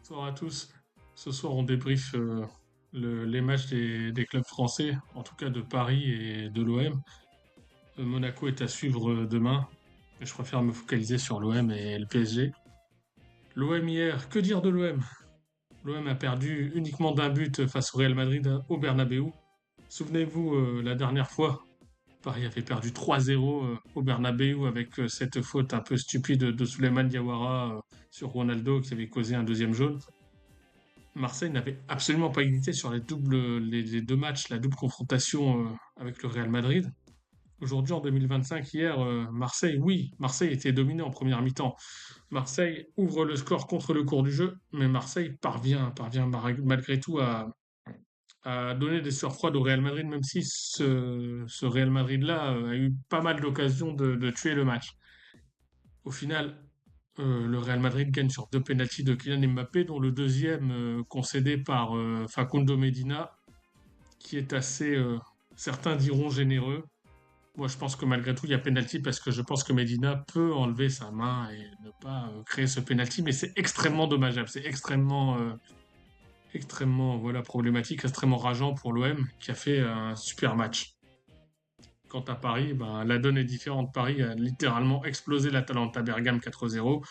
Bonsoir à tous. Ce soir, on débriefe les matchs des clubs français, en tout cas de Paris et de l'OM. Monaco est à suivre demain, mais je préfère me focaliser sur l'OM et le PSG. L'OM hier, que dire de l'OM? L'OM a perdu uniquement d'un but face au Real Madrid au Bernabeu. Souvenez-vous, la dernière fois, Paris avait perdu 3-0 au Bernabeu avec cette faute un peu stupide de Souleymane Diawara sur Ronaldo qui avait causé un deuxième jaune. Marseille n'avait absolument pas égalité sur les deux matchs, la double confrontation avec le Real Madrid. Aujourd'hui, en 2025, hier, Marseille, oui, Marseille était dominé en première mi-temps. Marseille ouvre le score contre le cours du jeu, mais Marseille parvient malgré tout à donner des sueurs froides au Real Madrid, même si ce Real Madrid-là a eu pas mal d'occasions de tuer le match. Au final, le Real Madrid gagne sur deux pénaltys de Kylian Mbappé, dont le deuxième concédé par Facundo Medina, qui est assez, certains diront généreux. Moi, je pense que malgré tout, il y a pénalty parce que je pense que Medina peut enlever sa main et ne pas créer ce pénalty, mais c'est extrêmement dommageable, c'est extrêmement voilà, problématique, extrêmement rageant pour l'OM qui a fait un super match. Quant à Paris, ben, la donne est différente. Paris a littéralement explosé l'Atalanta Bergame 4-0.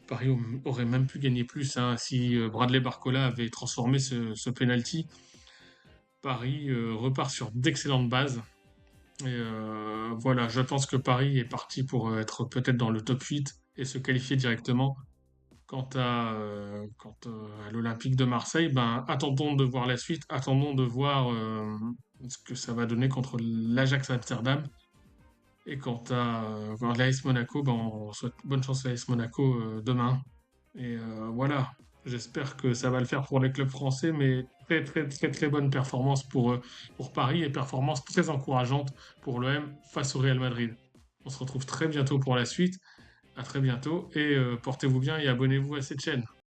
Paris aurait même pu gagner plus hein, si Bradley Barcola avait transformé ce penalty. Paris repart sur d'excellentes bases. Et voilà, je pense que Paris est parti pour être peut-être dans le top 8 et se qualifier directement. Quant à l'Olympique de Marseille, ben, attendons de voir la suite, attendons de voir ce que ça va donner contre l'Ajax Amsterdam. Et quant à l'AS Monaco, ben, on souhaite bonne chance à l'AS Monaco demain. Et voilà, j'espère que ça va le faire pour les clubs français, mais très très très très bonne performance pour Paris et performance très encourageante pour l'OM face au Real Madrid. On se retrouve très bientôt pour la suite. À très bientôt et portez-vous bien et abonnez-vous à cette chaîne.